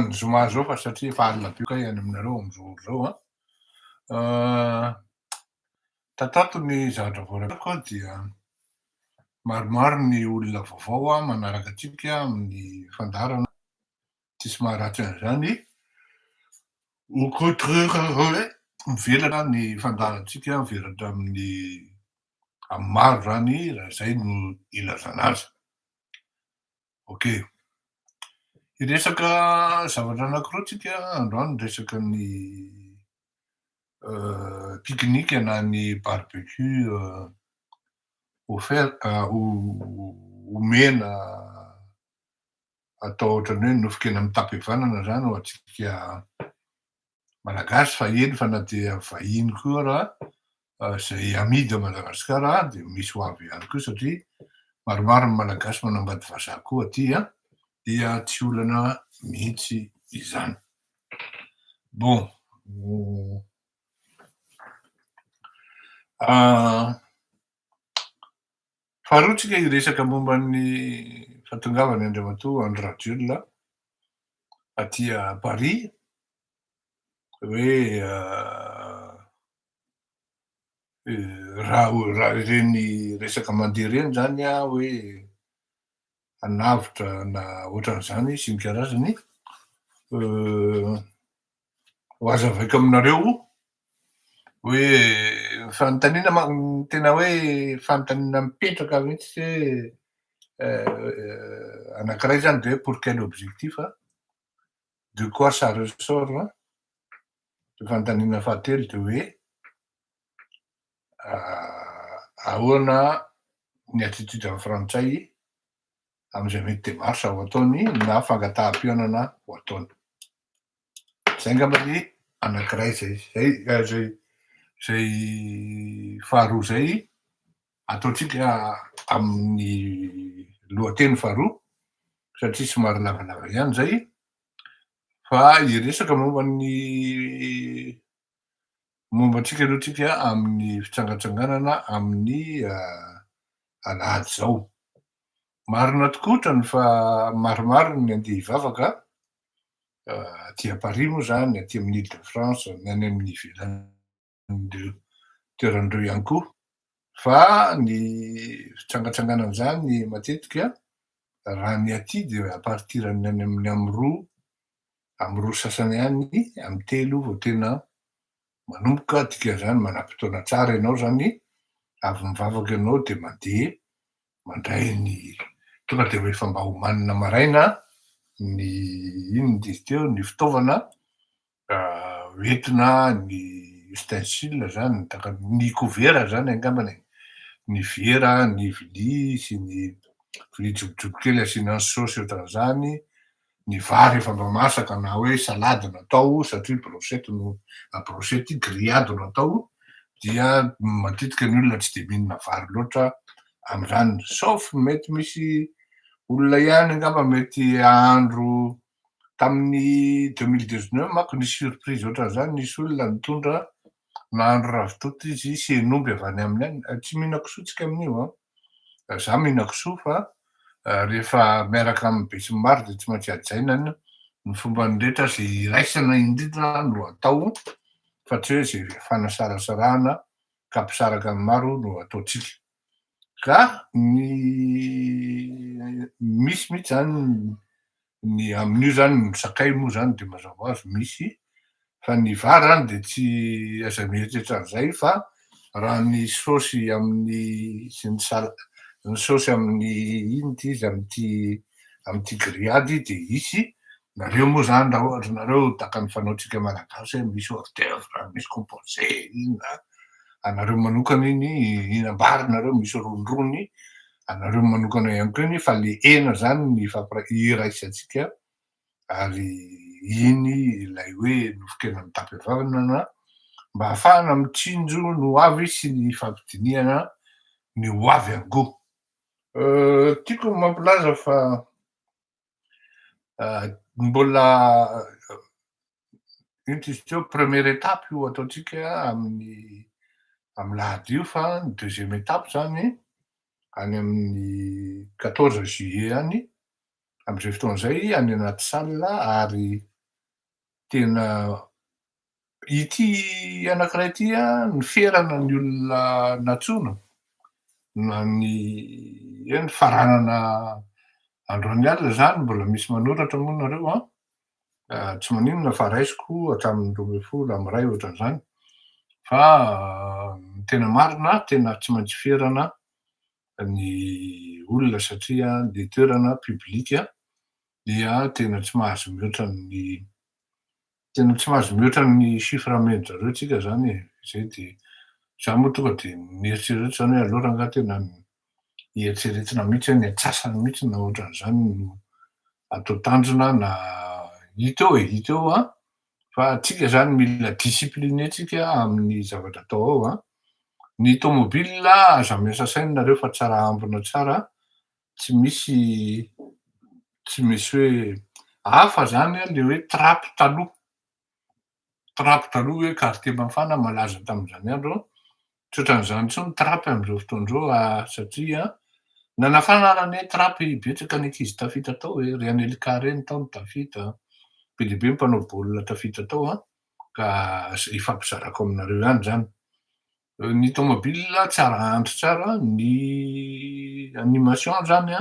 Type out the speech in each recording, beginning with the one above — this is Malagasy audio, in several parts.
andro zoma zao fa satria efa alina be kay any aminareo am'zao zao tatato ny zavatra voarakiko dia maromaro ny olona vaovao manaraka atsika amin'ny fandarana, tsy somary ratsy an'izany, au contraire mivelatra ny fandarantsika mivelatra amin'ny maro zany raha zay no ilazana azy. Okay. Hiresaka zavatra anankiroa tsika androany, resaka ny pique-nique na ny barbecue omena atao ohatrany hoe nofon-kena mitapy-havanana zany ho antsika malagasy fa eny fa na dia vahiny koa raha zay amidy a Madagasikara de misy ho avy ihany koa satria maromaro ny malagasy manambady vazaha koa aty dia tsy olana mihitsy izany. Bon, faharoa tsika hiresaka momba ny fahatongavany Andriamatoa Andry Rajoelina aty Paris hoe raha ireny resaka mandeha reny zany hoe hanavitra na ohatran'izany sy ny karazany, ho azavaiko aminareo hoe fanontaniana tena hoe fanontaniana mipetraka mihitsy hoe anankiray zany de hoe pour quel objectif, de quoi ça ressort, de fanontaniana fahatelo de hoe ahoana ny attitude frantsay am'izay mety démarche ho ataony na fangataham-pionana ho ataony. Zay angamba ny anankiray zay faharoa zay ataotsika amin'ny lohateny faharoa satria somary lavalava ihany zay, fa hiresaka mombantsika aloha tsika amin'ny fitsangatsanganana amin'ny alahady zao. Marina tokoa ohatrany fa maromaro ny andeha hivavaka aty Paris moa zany, aty amin'ny Ile-de-France, ny any amin'ny ivelan'ireo toerandreo ihany koa, fa ny fitsangatsanganana zany matetika raha ny aty de à partir ny any amin'ny am'roa sasany ihany amy telo vao tena manomboka dikan'izany manam-potoana tsara ianao zany avy mivavaka ianao de mandeha mandray ny tonga de efa mba homanina maraina ny inona dizy teo, ny fitaovana hoentina ny ustensile zany ny couvert zany angambany, ny vera, ny vilia sy ny vilia jobojobo kely asiana saosy ohatran'izany, ny vary efa mba masaka na hoe salady natao satria brochety grillade natao dia matetika ny olona tsy de mihinana vary loatra am'zany, sauf mety misy olona ihany angamba mety hahandro tamin'ny 2019 manko nisy surprise ohatran'izany, nisy olona nitondra nahandro ravitoto izy sy hen'omby avy any aminy any, tsy mihina kisoa tsika amin'io za mihina kisoa fa rehefa miaraka amy be sy ny maro de tsy maintsy ajaina ny fomban'ny rehetra zay raisana indrindra no atao fa tsy hoe zay fanasarasarahana ka ampisaraka ny maro no ataotsika. Ka misy mihitsy zany ny amin'io zany ny sakay moa zany de mazava hoazy misy, fa ny vary zany de tsy aza mieritreritra an'izay fa raha ny saosy amin'ny sy ny saosy amin'ny ino ty izy am'ty grillade de isy. Nareo moa zany raha ohatra nareo tahaka ny fanaontsika malagasy hoe misy hors d'œuvre, misy composé, inona, anareo manokana iny ihinam-bary nareo misy ronirony, anareo manokana ihany koa iny fa le hena zany ny iraisantsika ary iny ilay hoe nofon-kena mitapy-havanana mba ahafahana mitsinjo ny ho avy sy ny fampidiniana ny ho avy ango. Tiako mampilaza fa mbola ino ty izy teo première étape io ataotsika amy lahady io fa ny deuxième étape zany any amin'ny 14 juillet any am'izay fotoana zay any anaty salle ary tena ity anankiray ity ny ferana ny olona natsoina na ny eny faranana androany alina zany mbola misy manoratra moa nareo tsy maninona fa raisiko hatramin'ny 12 ohatran'izany fa tena marina tena tsy maintsy ferana ny olona satria le toerana publika dia tena tsy mahazo mihoatra ny chiffre amen'zareo tsika zany e, zay de za moa tonga de mieritreretra zany hoe aleo rangahy tena ieritreretina mihitsy hoe ny antsasany mihitsy na ohatran'izany no atao tanjona na hita eo fa tsika zany mila discipliné tsika amin'ny zavatra atao ao ny tômôbila aza miasa saina nareo fa tsara ambina tsara, tsy misy hoe hafa zany le hoe trapy taloha hoe quartier mafana malaza tamin'izany andro tsy ohatran'izany intsony trapy am'zao fotoandreo satria nanafana ary anie trapy betsaka ny ankizy tafita tao ry Anelika reny tao no tafita, be dia be ny mpanao baolina tafita tao ka ifampizarako aminareo ihany zany. Ny tômôbila tsara andro tsara, ny animation zany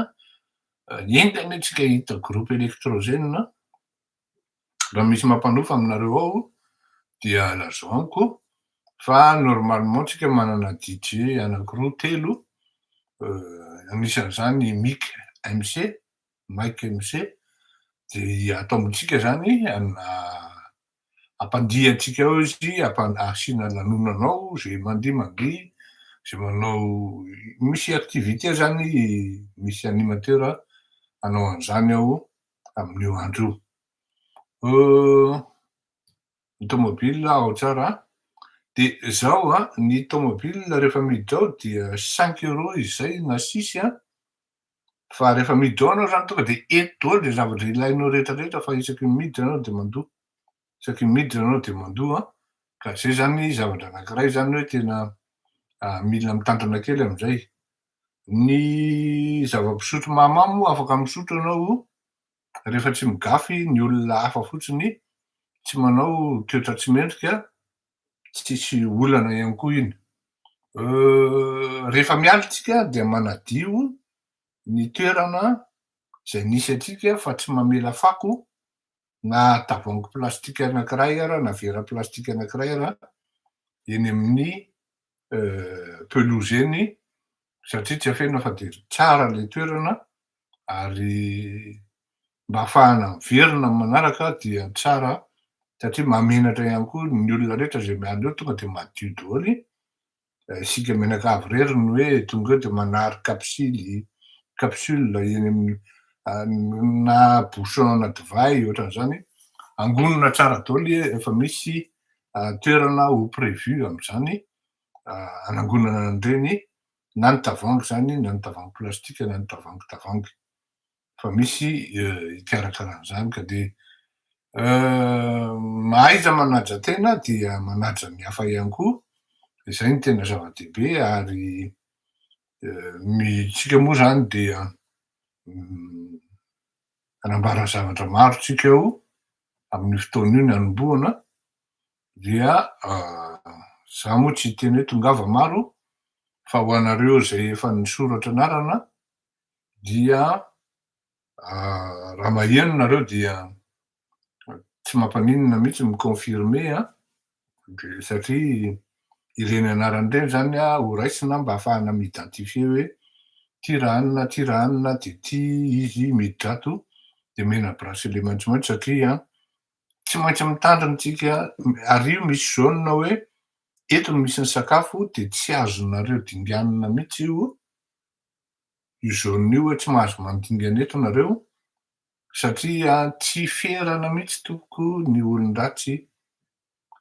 enda anie tsika hita groupe électrogène raha misy mampanofa aminareo ao dia lazao amiko fa normalement tsika manana DJ anankiroa telo anisan'izany Mike MC de atao amintsika zany ampandihy antsika ao izy asiana lanonana ao zay mandihy zay manao misy activité zany misy animateur hanao an'izany ao amin'io andro io. Ny tômôbila ao tsara de zao ny tômôbila rehefa miditra ao dia 5 € izy zay na 6 fa rehefa miditra ao anao zany tonga de eto daholo le zavatra ilainao rehetrarehetra fa isaky ny miditra ianao de mandoa ka zay zany zavatra anankiray zany hoe tena mila mitandrina kely am'izay. Ny zava-pisotro mahamamo afaka misotro anao rehefa tsy migafy ny olona hafa fotsiny, tsy manao toetra tsy mendrika, tsisy olana ihany koa iny. Rehefa miala tsika dia manadio ny toerana zay nisy atsika fa tsy mamela fako na tavoahangy plastika anankiray ara na vera plastika anankiray ara eny amin'ny pelouse eny satria tsy afena fa de tsara le toerana ary mba ahafahana miverina manaraka dia tsara satria mamenatra ihany koa ny olona rehetra zay miala eo tonga de madio daholo. Isika menakavy rery ny hoe tonga eo de manary capsule eny amin'ny na bouchon-na divay ohatran'izany angonina tsara daholo efa misy toerana ho prévu am'izany anangonana an'ireny na ny tavoahangy zany na ny tavoahangy plastika na ny tavoahangy fa misy ikarakaran'izany ka de mahaiza manaja tena dia manaja ny hafa ihany koa, zay ny tena zava-dehibe ary tsika moa zany dia anambara zavatra maro tsika eo amin'ny fotoana io ny anombohana dia za moa tsy teny hoe tongava maro fa ho anareo zay efa nisoratra anarana dia raha maheno nareo dia tsy mampaninona mihitsy miconfirmer de satria ireny anarany ireny zany ho raisina mba ahafahana mi-identifier hoe ty raha anona de ty izy miditra ato de mena bracelet maitsomaitso satria tsy maintsy mitandrina tsika ary io misy jaune hoe eto no misy ny sakafo de tsy azonareo dinganina mihitsy io jaune io hoe tsy mahazo mandingana eto nareo satria tsy ferana mihitsy toko ny olon-dratsy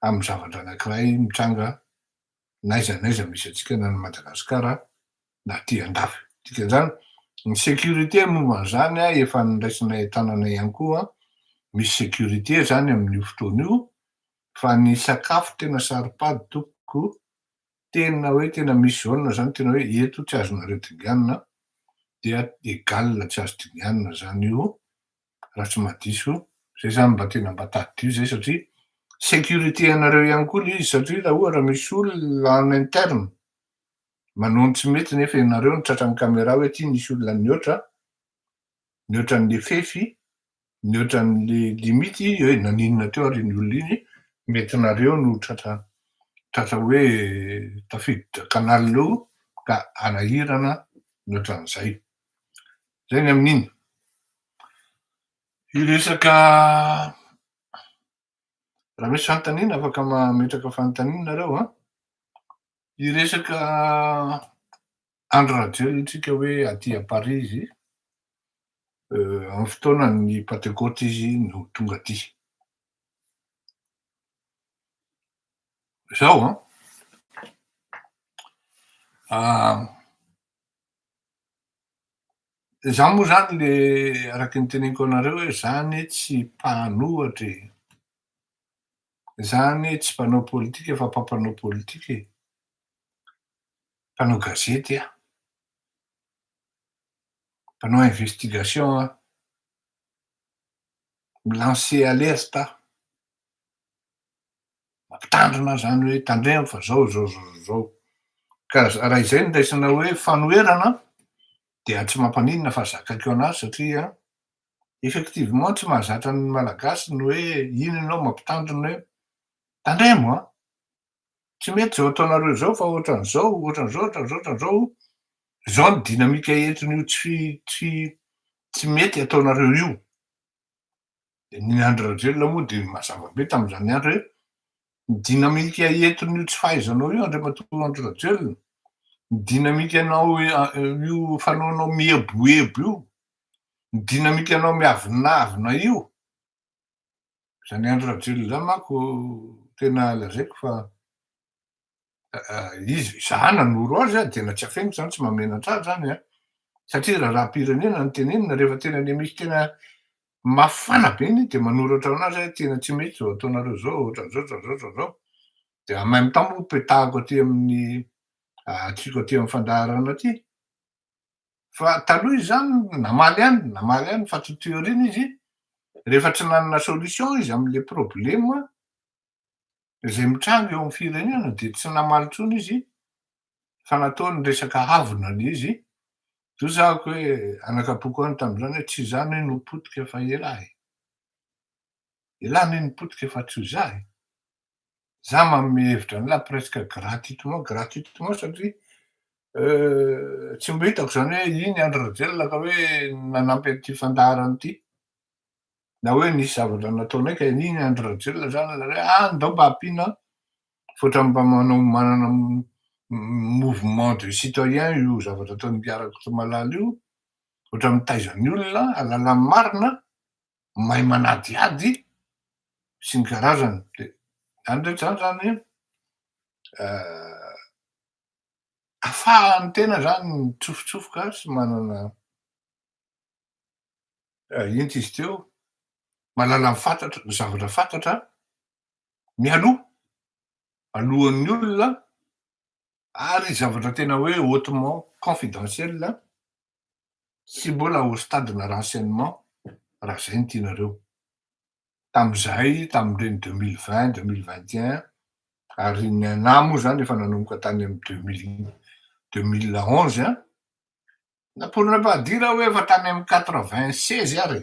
amin'ny zavatra anankiray mitranga n'aiza n'aiza misy atsika na ny Madagasikara na aty andafy. Dikan'izany ny sécurité momba an'izany efa niraisinay tanàna ihany koa misy sécurité zany amin'io fotoana io fa ny sakafo tena saripady tokoko tena hoe tena misy jaune zany tena hoe eto tsy azonareo dinganina dia égal tsy azo dinganina zany io raha tsy mahadiso Zay zany mba tena mba tady zay satria sécurité anareo ihany koa le izy satria raha ohatra misy olona en interne manao ny tsy mety nefa ianareo ny tratran'ny caméra hoe ty nisy olona nihoatra an'le fefy, nihoatra an'le limity hoe naninona teo ary iny olona iny, mety nareo no tratra hoe tafiditra canal leo ka anahirana mihoatran'izay. Zay ny amin'iny. Iresaka raha misy fanontaniana afaka mametraka fanontaniana nareo a. Iresaka andro rajelontsika hoe aty à Paris izy amin'ny fotoanan'ny Pentecôte izy no tonga aty. Zao zaho moa zany le araky ny teneniko anareo hoe zany tsy mpanohatra e. Zany tsy mpanao politika fa mpampanao politika e. Mpanao gazety aho. Mpanao investigation aho. Milancer alerte aho. Mampitandrina zany hoe tandremo fa zao. Ka raha izay no raisina hoe fanoherana dia tsy mampaninona fa zakako anazy satria effectivement tsy mahazatra ny malagasy ny hoe ino ianao mampitandrina hoe tandremo a, tsy mety zao ataonareo zao fa ohatran'izao, zao ny dinamika entin'io tsy mety ataonareo io. De ny andro rajelona moa de mazava be tam'zany andro hoe ny dinamika entin'io tsy fahaizanao io andriamatoa andro rajelona, ny dinamikanao io fanaonao mieboebo io, ny dinamikanao miavonavina io. Zany andro rajelona zany manko tena lazaiko fa izy izaho nanoro azy a tena tsy afeniko zany tsy mamenatra azy zany a, satria raharaham-pirenena no tenenina rehefa tena le misy tena mafana be iny de manoratra anazy hoe tena tsy mety zao ataonareo zao ohatran'izao. De en même temps moa petahako aty amin'ny atsiko aty amin'ny fandaharana aty. Fa taloha izy zany namaly ihany fa to théorie izy, rehefa tsy nanana solution izy am'le problema zay mitranga eo amin'ny firenena de tsy namaly intsony izy fa nataony resaka havona le izy. Zao zahako hoe anakaboko any tam'zany hoe tsy zany hoe nopotika fa elahy. Elahy ne nipotika fa tsy ho zaho. Zaho manome hevitra an'lahy presque gratuitement satria tsy mbo hitako zany hoe iny andro rajelona ka hoe nanampy an'ity fandaharana ity. Na hoe nisy zavatra nataonay ka iny andro rajelona zany la hoe ndao mba ampiana foatra mba manana mouvement de citoyen io zavatra ataon'ny mpiaraka tsy malala io, ohatry mitaiza ny olona ahalalany marina, mahay manadiady sy ny karazany. De zany rehetra zany ahafahan'ny tena zany mitsofoka sy manana ino ty izy teo, mahalala mifantatra zavatra fantatra mialoha alohan'ny olona ary zavatra tena hoe hautement confidentiel sy mbola au stade-na renseignement raha zay no tianareo. Tam'ireny 2020-2021 ary ny anahy moa zany efa nanomboka tany amin'ny 2011 na pour ne pas dire hoe efa tany amin'ny 96 ary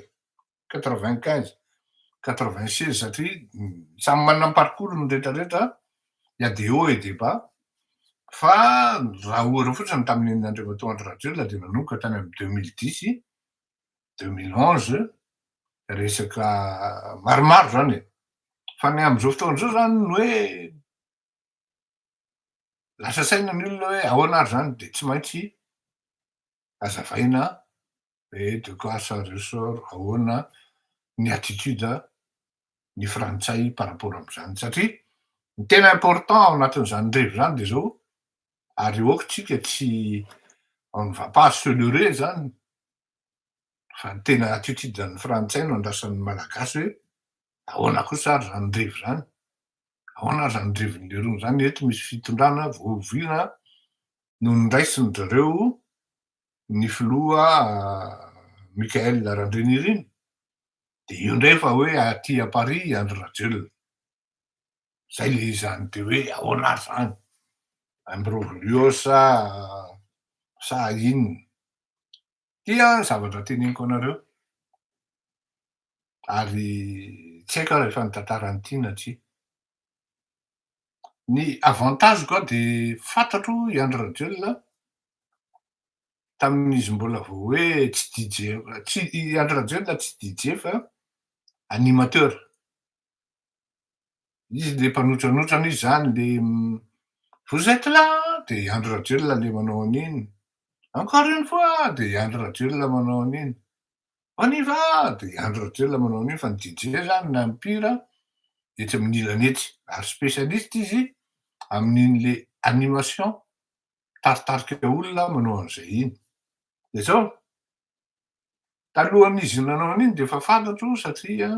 95-96 satria samy manana ny parcours-ny rehetrarehetra, y a des hauts et des bas. Fa raha ohatra fotsiny tamin'ny andriamatoa andro rajelona de nanomboka tany amin'ny 2010-2011 resaka maromaro zany e. Fa ny am'zao fotoana zao zany ny hoe lasa saina ny olona hoe ahoana ary zany de tsy maintsy azavaina hoe de quoi ça ressort, ahoana ny attitude ny frantsay par rapport am'zany satria ny tena important ao anatin'zany revo zany de zao ary aoka tsika tsy on ne va pas se leurrer zany fa ny tena attitude-n'ny frantsay no andrasan'ny malagasy hoe ahoana kosa ary zany revo zany, ahoana ary zany revon'le rony zany, eto misy fitondrana voaviana no niraisin zareo ny filoha Michael Randriniriny. De De io ndray fa hoe aty à Paris Andry Rajoelina. Zay le izany de hoe ahoana ary zany? Imbroglio sa inona? Dia zavatra teneniko anareo ary tsy haiko raha efa nitantara an'ity na tsia. Ny avantageko a de fantatro i Andry Rajoelina tamin'izy mbola vao hoe tsy DJ tsy i Andry Rajoelina tsy DJ fa animateur. Izy le mpanotranoratra izy zany le vous êtes là de Andry Rajoelina le manao an'iny. Encore une fois de Andry Rajoelina manao an'iny. On y va de Andry Rajoelina manao an'iny fa ny DJ zany na mpihira etsy amin'ilany etsy ary spécialiste izy amin'iny le animation taritarika olona manao an'izay iny. De zao talohan'izy nanao an'iny de efa fantatro satria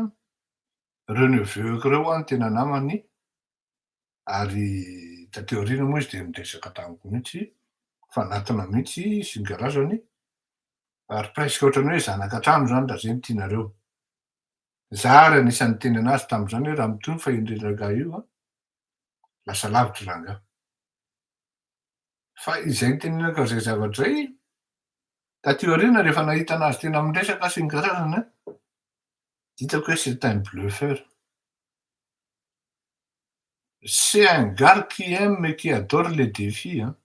reo neveu-ko reo a no tena namany ary tateo aoriana moa izy de miresaka tamiko mihitsy, mifanatona mihitsy sy ny karazany ary presque ohatrany hoe zanak'antrano zany raha zay no tianareo. Za ary anisan'ny niteny anazy tam'zany hoe raha mitony fahendrena rangahy io a, lasa lavitra rangahy. Fa izay nitenenako an'izay zavatra zay, taty aoriana rehefa nahita anazy tena miresaka sy ny karazany a, hitako hoe c'est un bluffeur. C'est un gars qui aime et qui adore les défis hein.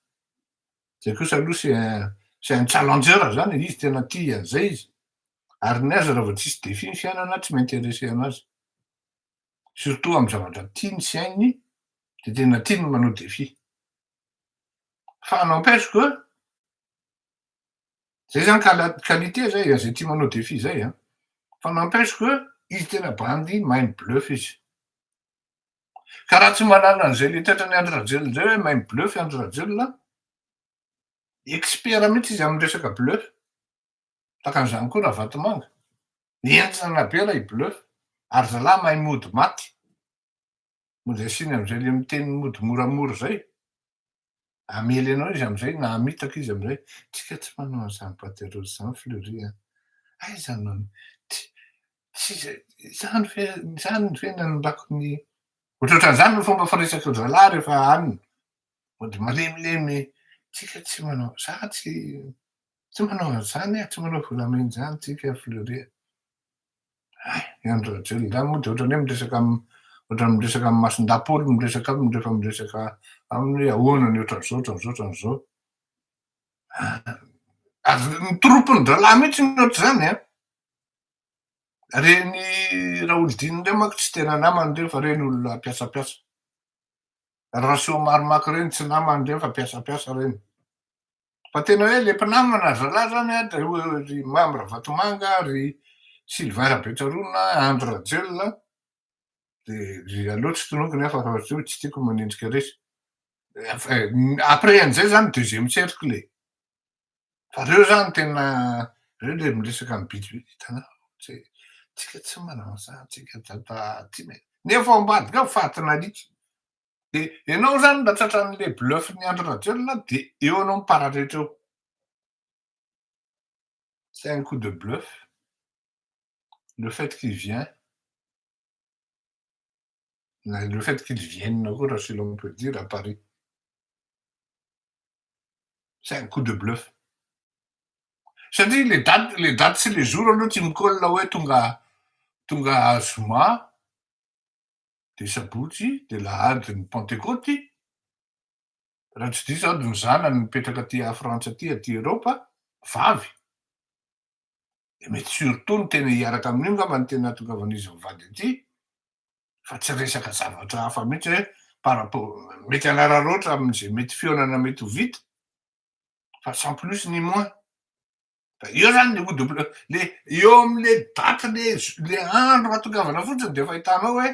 Zay kosa aloha c'est un challenger zany, izy tena tia an'izay izy. Ary ny azy raha vao tsisy défi ny fiainana tsy maintéressé anazy. Surtout amy zavatra tiany sy hainy de tena tiany manao défi. Fa n'empêche que zay zany qualité zay zay tia manao défi zay a. Fa n'empêche que izy tena bandy mahay bluff izy. Ka raha tsy manana an'izay le toetrany Andry Rajoelina zay hoe mahay bluff Andry Rajoelina, expert mihitsy izy amy resaka bluff. Takan'izany koa Ravatomanga. Entina be raha i-bluff ary zalahy mahay mody maty. Modesiny am'izay le miteny mody moramora zay. Amely anao izy am'izay na amitaka izy am'izay. Tsika tsy manao an'izany paterose zany Fleury a. Aiza no tsy zany ve nanondrako ny ohatrohatran'izany ny fomba firesaka zalahy rehefa anina. Mody malemilemy. Tsika tsy manao za tsy manao an'izany a, tsy manao volamena zany tsika Fleury. I Andry Rajoelina zany moa de ohatrany hoe ohatrany miresaka amy mason-dapolo miresaka aminy rehefa miresaka aminy hoe ahoana ny ohatran'izao ohatran'izao. Ary ny tropony zalahy mihitsy ny ohatr'izany a. Reny Raolodina reny manko tsy tena namany reny fa reny olona mpiasapiasa. Rasoamaromako reny tsy namany reny fa mpiasapiasa reny. Fa tena hoe le mpinamana zalahy zany a de ry Mame Ravatomanga, ry Sylvain Rabetsarona, Andry Rajoelina de ry aloha tsy tononiko nefa fa tsy tiako manendrika resy. Après an'izay zany deuxième cercle. Fa reo zany tena reo le miresaka amy bitibidy hitanao tsika tsy manao an'izany tsika tsy nefa ao ambadika ao fatina alika. De ianao zany raha tratran'le bluffn'ny Andry Rajoelina de eo anao mipararetra eo. C'est un coup de bluff. Le fait qu'il vient, le fait qu'il vienne akoa si l'on peut dire à Paris. C'est un coup de bluff. Satria le dates sy le jours aloha tsy mikolle hoe tonga zoma, de sabotsy, de lahady ny pentecote. Raha tsy diso zao ny zanany mipetraka aty Frantsa aty Eropa, vavy. De mety surtout ny tena hiaraka amin'io ngamba ny tena ahatongavan'izy mivady aty, fa tsy resaka zavatra hafa mihitsy hoe par rapport mety hanararoatra am'izay mety fihaonana mety ho vita, fa sans plus ni moins. Io zany le coup de bluff, eo am'le daty le andro ahatongavana fotsiny de efa hitanao hoe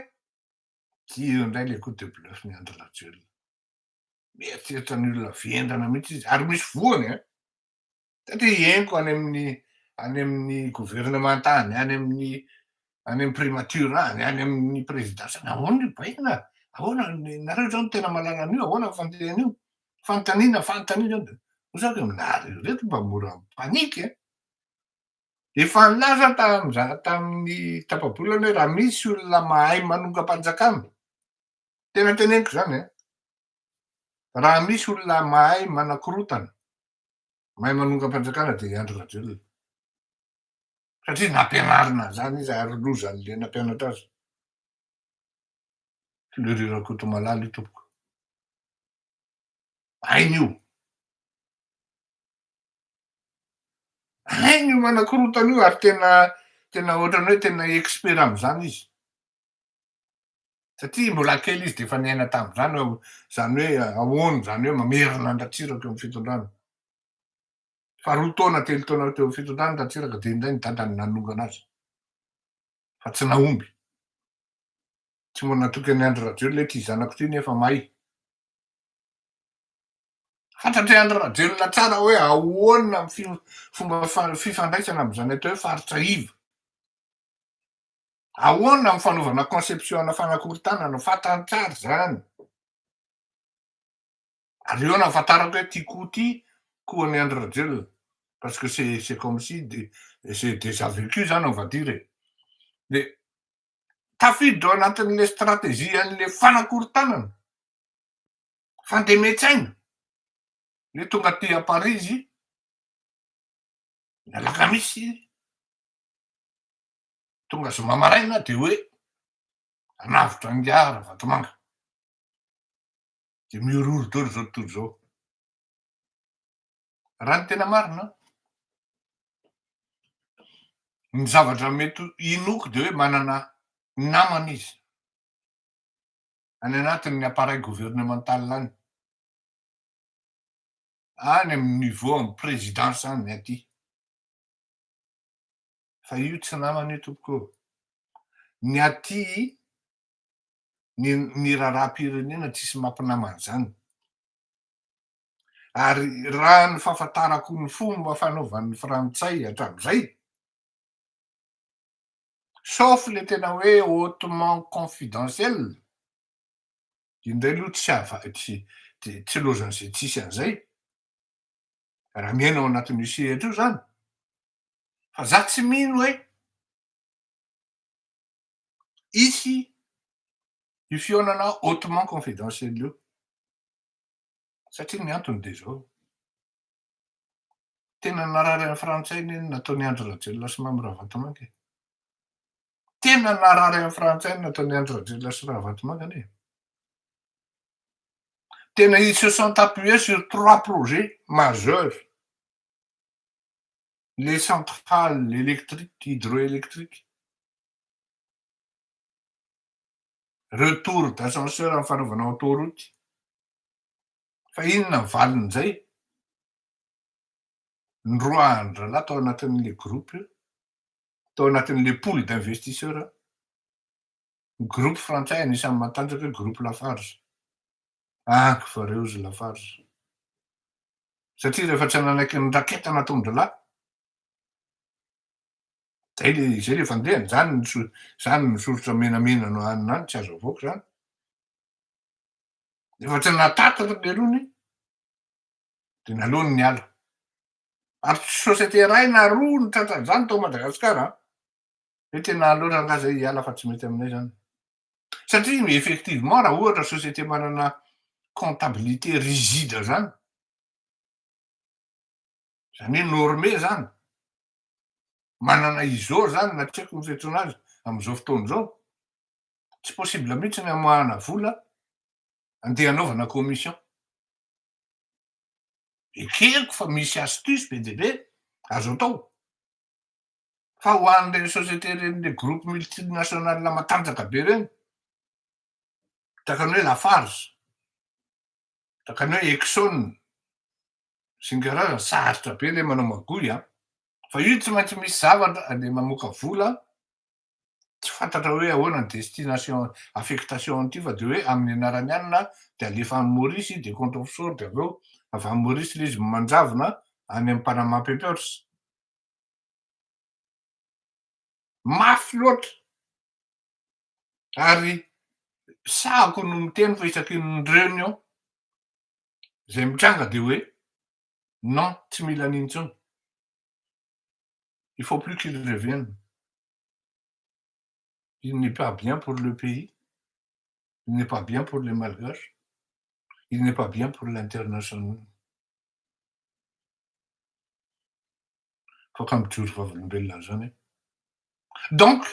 io indray le coup de bluffn'ny Andry Rajoelina. Mieritreritran'ny olona vendrana mihitsy izy ary misy voany a. Satria henoko any amin'ny gouvernement any, any amin'ny primature any amin'ny présidence any, ahoana io baina? Ahoana nareo zao no tena mahalala an'io, ahoana fandehan'io? Fanontaniana. Ho zaka nareo reto mba mora panika. Efa nilaza tamin'ny tapabolana hoe raha misy olona mahay manonga-panjakana, tena teneniko zany raha misy olona mahay manakorotana, mahay manonga-panjakana de i Andry Rajoelina. Satria nampianarina zany izy ary lozan'le nampianatra azy. Fleury Rakotomalala io tompoko. Hainy io. Hainy io manakorotana io ary tena ohatrany hoe tena expert am'zany izy. Satria mbola kely izy de efa niaina tam'zany zany hoe ahoana zany hoe mamerina ny ratsiraka eo am'fitondrana. Fa 2 taona 3 taona teo am'fitondrana ny ratsiraka de indray ny dadany nanonga anazy. Fa tsy nahomby. Tsy mbola natoky an'i Andry Rajoelina hoe ty zanako ty nefa may. Fantatry Andry Rajoelina tsara hoe ahoana ny fomba fifandraisana am'zany atao hoe faritra iva. Ahoana ny fanaovana conception-na fanakorontanana fantany tsara zany. Ary eo nahafantarako hoe ty koa ty koa an'i Andry Rajoelina parce que c'est comme si c'est déjà vécu zany on va dire. De tafiditra ao anatin'le stratégie an'le fanakorontanana, fandemetsaina, le tonga aty à Paris izy, alakamisy tonga zoma maraina de hoe hanavotra Angiara Vatomanga. De miororo daholo zao tontolo zao. Raha ny tena marina. Ny zavatra mety inoko de hoe manana namana izy any anatin'ny appareil gouvernemental any. Any amin'ny niveau amin'ny présidence any aty. Fa io tsy namana io tompoko. Ny aty ny raharaham-pirenena tsisy mampinama an'zany. Ary raha ny fahafantarako ny fomba fanaovan'ny frantsay hatram'izay, sauf le tena hoe hautement confidentiel, indray aloha tsy lozan'izay tsisy an'izay, raha miaina ao anatin'io sehatra io zany. Fa za tsy mino hoe hisy io fihaonana hautement confidentiel io. Satria ny antony de zao. Tena narary an'ny frantsay neny nataon'i Andry Rajoelina sy Mamy Ravatomanga e. Tena narary an'ny frantsay nataon'i Andry Rajoelina sy Ravatomanga anie. Tena ils se sont appuyés sur 3 projets majeurs. Les centrales électriques, hydroélectriques. Retour d'ascenseur amin'ny fanaovana autoroute. Fa inona ny valin'izay? Ny 2 andralahy tao anatin'le groupe io, tao anatin'le pool d'investisseurs. Ny groupe frantsay anisan'ny matanjaka hoe groupe Lafarge. Fa reo zy Lafarge. Satria rehefa tsy nanaiky ny raketa nataon-dralahy, zay le fandehany, zany ny soratra menamena no hanina any, tsy azo avoaka zany. Rehefa tsy natatitra le rony, de nalony niala. Ary société iray na 2 ny tratran'izany tao Madagasikara, hoe tena aleo rangahy zay hiala fa tsy mety aminay zany. Satria effectivement raha ohatra société manana comptabilité rigide zany, zany hoe normé zany, manana ISO zany na tsy haiko ny fiantsoana azy am'zao fotoana zao, tsy possible mihitsy ny hamoahana vola andeha hanaovana commission. Ekeko fa misy astuce be dia be azo atao. Fa ho an'le société reny le groupe multinational matanjaka be reny, tahakany hoe Lafarge, tahakany hoe Exxon, sy ny karazany, sarotra be le manao magouille an. Fa io tsy maintsy misy zavatra andeha mamoaka vola, tsy fantatra hoe ahoana ny destination affectation an'ity fa de hoe amin'ny anarany ihany na de alefa any Maurice de compte offshore de avy eo avy any Maurice le izy manjavona any amin'ny Panama Papers. Mafy loatra. Ary sahako no miteny fa isaky ny réunion zay mitranga de hoe non, tsy mila an'iny intsony. Il faut plus qu'il revienne. Il n'est pas bien pour le pays, il n'est pas bien pour les Malgaches, il n'est pas bien pour l'international. Fa kamitsotro vavolombelona zany e. Donc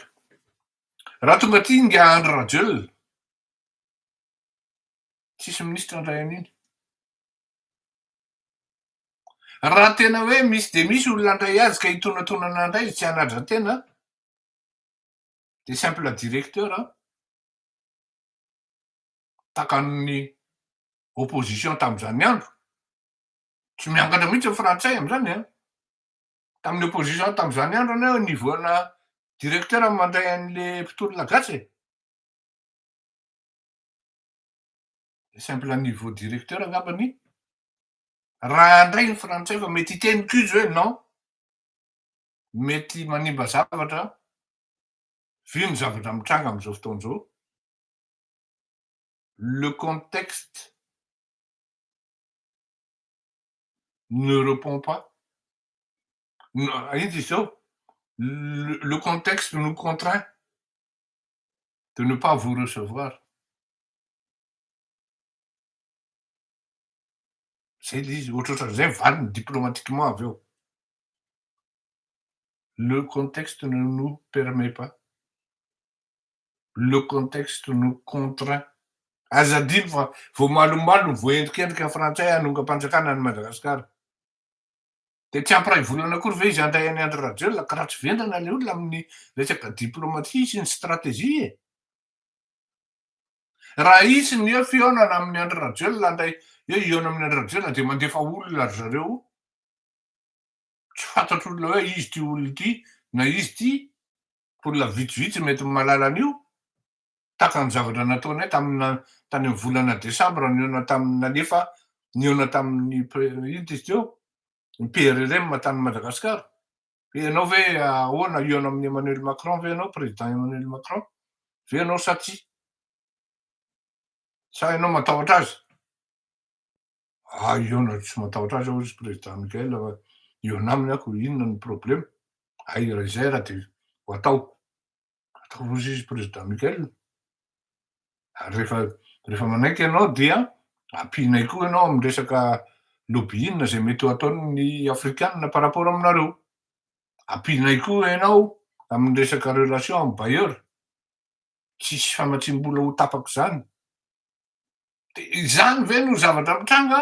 raha tonga aty inga Andry Rajoelina, tsisy minisitra andray an'iny. Raha tena hoe misy de misy olona handray azy ka hitonatonana andray izy tsy hanadra tena, de simple directeur takan'ny opposition tam'zany andro. Tsy miankatra mihitsy ny frantsay am'zany a. Tamin'ny opposition tam'zany andro anao nivoana directeur mandray an'le mpitolona gasy e. Simple niveau directeur angambany. Raha handray ny frantsay fa mety hiteny kizo hoe non, mety manimba zavatra, vino zavatra mitranga am'zao fotoan'zao. Le contexte ne répond pas. Ino izy zao? Le contexte nous contraint de ne pas vous recevoir. Zay le izy, ohatrohatran'izay valiny diplomatiquement avy eo. Le contexte ne nous permet pas. Le contexte nous contraint. Aza adino fa vao malomalo voaendrikendrika frantsay hanonga-panjakana any Madagasikara. De tsy ampiray volana akory ve izy handray an'i Andry Rajoelina ka raha tsy vendrana le olona amin'ny resaka diplomatie sy ny stratégie e. Raha isy ny hoe fihaonana amin'ny Andry Rajoelina handray hoe hihaona amin'ny Andry Rajoelina de mandefa olona ry zareo. Tsy fantatro olona hoe izy ty olona ity na izy ty, olona vitsivitsy mety mahalala an'io. Taka ny zavatra nataonay tany amin'ny volana desambra nihaona nalefa nihaona tamin'ny ino izy teo? Ny PRRM tany Madagasikara. Ianao ve ahoana hihaona amin'ny Emmanuel Macron ve ianao, président Emmanuel Macron? Ve ianao sa tsy? Sa ianao matahotra azy? Hihaona tsy matahotra azy aho izy président Mikael fa hihaona aminy aho inona ny problème? Raha izay raha de ho atao. Atao ozy izy président Mikael. Rehefa manaiky ianao dia ampianay koa ianao amin'ny resaka lobbying zay mety ho ataon'ny afrikanina par rapport aminareo. Ampianay koa ianao amin'ny resaka relation amin'ny bailleur. Tsisy famatsiam-bola ho tapaka zany. De izany ve no zavatra mitranga?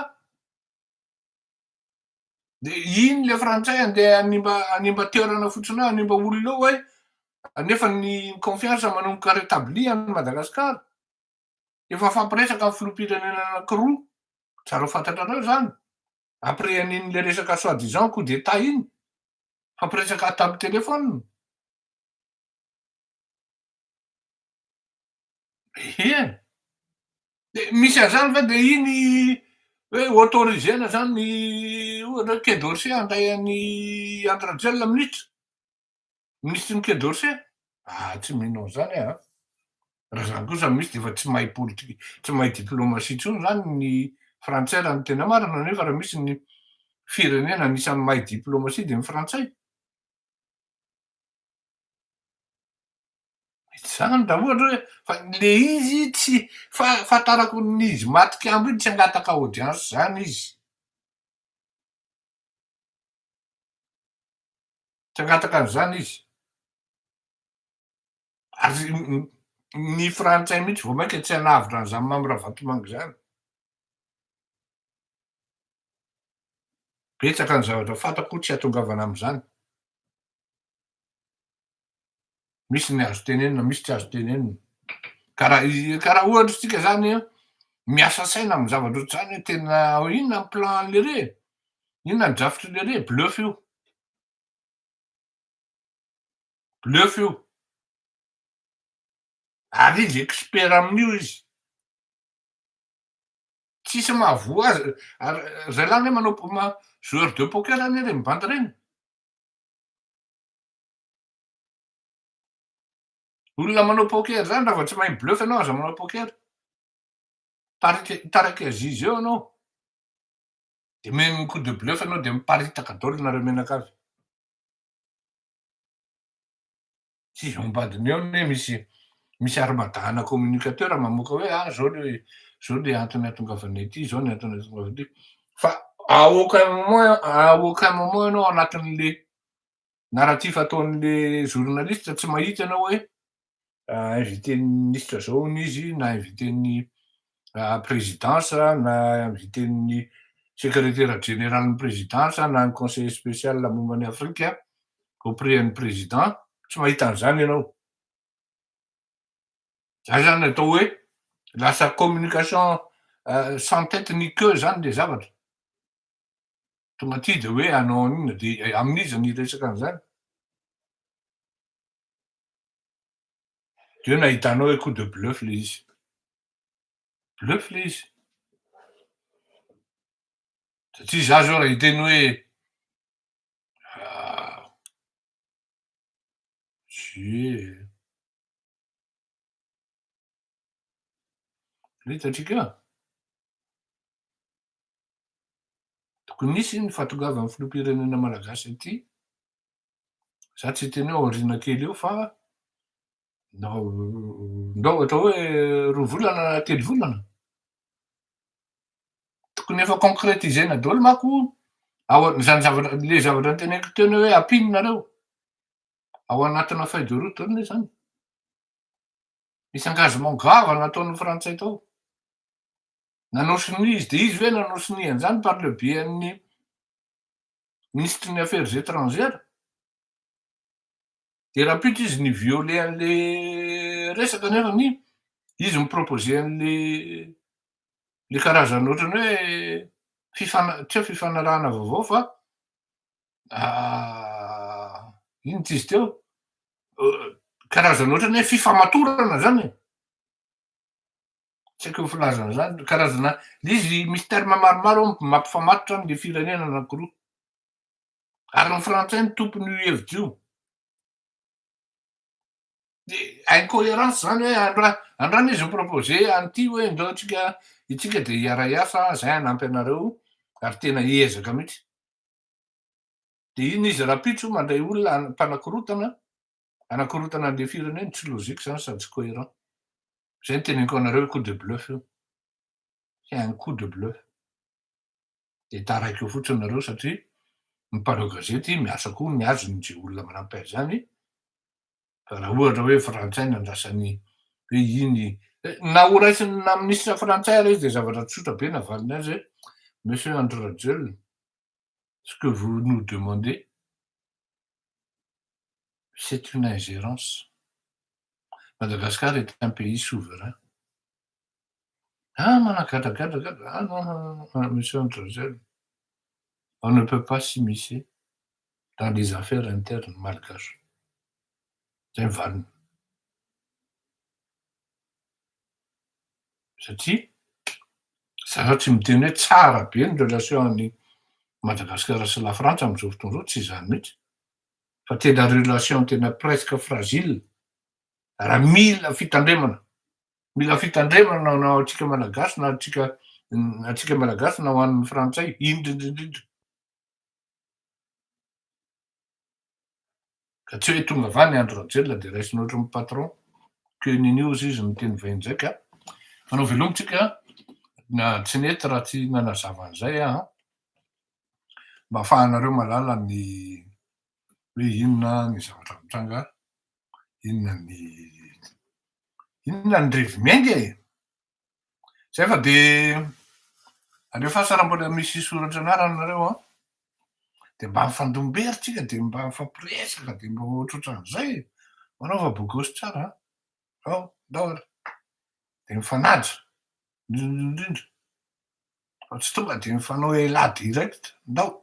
De iny le frantsay andeha hanimba toerana fotsiny ao, hanimba olona ao hoe nefa ny confiance manomboka rétabli any Madagasikara. Efa fampiresaka amin'ny filoham-pirenena anankiroa, tsara ho fantatrareo zany. Après an'iny le resaka soi-disant coup d'état iny, fampiresaka tamin'ny telefona. Ie. De misy an'zany ve de iny hoe autorisena zany ny ohatra hoe Quai d'Orsay handray an'i Andry Rajoelina minitra? Ministry ny Quai d'Orsay? Tsy mino an'zany aho. Raha zany kosa misy de efa tsy mahay politique, tsy mahay diplomatie intsony zany ny frantsay raha ny tena marina nefa raha misy ny firenena anisan'ny mahay diplomatie de ny frantsay. Zany raha ohatra hoe fa le izy tsy fahafantarako n'izy matikambo iny tsy hangataka audience zany izy. Tsy hangataka an'zany izy. Ary ny frantsay mihitsy vao mainka tsy hanavitra an'zany Mamira Vatomanga zany. Betsaka ny zavatra fantako tsy hatongavana am'zany. Misy ny azo tenenina, misy tsy azo tenenina. Ka raha ohatra tsika zany miasa saina amin'ny zavatra ohatr'izany hoe tena inona ny plan an'lereo? Inona ny drafitry bluff io. Bluff io. Ary izy expert amin'io izy. Tsisy mahavoa azy. Zay lany hoe manao joueur de poker anie reny mibandy reny. Olona manao poker zany raha vao tsy mahay bluff ianao aza manao poker. Taraiky azizy eo anao. De miheno coup de bluff ianao de miparitaka daholo nareo menakavy. Tsisy ombadiny eo hoe misy ara-madahana communicateur mamoaka hoe zao le antony ahatongavany aty, zao ny antony ahatongavany aty. Fa à aucun moment ianao anatin'le narratif ataon'le journaliste tsy mahita ianao hoe inviten'ny ministra zao hony izy, na inviten'ny présidence, na inviten'ny secrétaire général présidence, na ny conseiller spécial momba ny Afrika auprès ny président, tsy mahita an'zany ianao. Zay zany atao hoe lasa communication sans tête ni queue zany le zavatra. Tonga aty de hoe hanao an'inona de amin'iza ny resaka an'zany. De eo nahitanao hoe coup de bluff le izy. Bluff le izy. Satria za zao raha hiteny hoe je le hitantsika tokony nisy ny fahatongavan'ny filoham-pirenena malagasy aty. Za tsy teny hoe aoriana kely eo fa ndao atao hoe 2 volana na 3 volana. Tokony efa concrétisena daholo manko zany zavatra le zavatra noteneniko teny hoe ampinonareo ao anatina feuille de route iny zany. Misy engagement grave nataon'ny frantsay tao. Nanao siny izy de izy hoe nanao siny an'zany par le biais-n'ny ministre-ny affaires étrangères. De rapitra izy nivioler an'le resaka nefany izy miproposer an'le karazany ohatrany hoe tsy hoe fifanarahana vaovao fa ino ty izy teo, karazany ohatrany hoe fifamatorana zany e. Tsy haiko ny filazana an'zany, karazana izy misy terme maromaro mampifamatotra an'le firenena anankiroa. Ary ny frantsay ny tompony io hevitra io. De incohérence zany hoe andrano izy miproposer an'ity hoe ndao itsika de hiara hiasa, zay hanampy anareo ary tena hiezaka mihitsy. De iny izy rapitso mandray olona mpanakorotana, anakorotana an'le firenena tsy logique zany sady tsy cohérent. Zay no teneniko anareo hoe coup de bluff io. C'est un coup de bluff. De taraiky eo fotsiny nareo satria ny mpanao gazety miasa koa miazo ny olona manampy azy zany. Fa raha ohatra hoe frantsay nandrasany hoe iny na ho raisiny na ministra frantsay ary izy de zavatra tsotra be navaliny azy hoe monsieur André Rajoelina, ce que vous nous demandez, c'est une ingérence. Madagascar est un pays souverain. Managadragadragada. Non, monsieur André Rajoelina, on ne peut pas s'immiscer dans les affaires internes malgaches. Zay ny valiny. Satria za tsy miteny hoe tsara be ny relation'ny Madagasikara sy la Frantsa am'zao fotoana zao, tsy zany mihitsy. Fa tena relation tena presque fragile. Raha mila fitandremana ho anao atsika malagasy na atsika malagasy na ho an'ny frantsay indrindrindrindra. Ka tsy hoe tonga avany André Rajoelina de raisiny ohatran'ny patron que news izy miteny vahiny ndraika. Fanao velomitsika na tsy nety raha tsy nanazava an'zay aho mba ahafahanareo mahalala ny hoe inona ny zavatra mitranga, inona ny rivo-miainga e. Zay fa de alefaso raha mbola misy soratra anarany nareo de mba mifandom-bery tsika de mba mifampiresaka de mba ohatrohatran'zay. Manaova bogosy tsara ndao ary de mifanaja indrindrindrindra fa tsy tonga de mifanao ela direct ndao.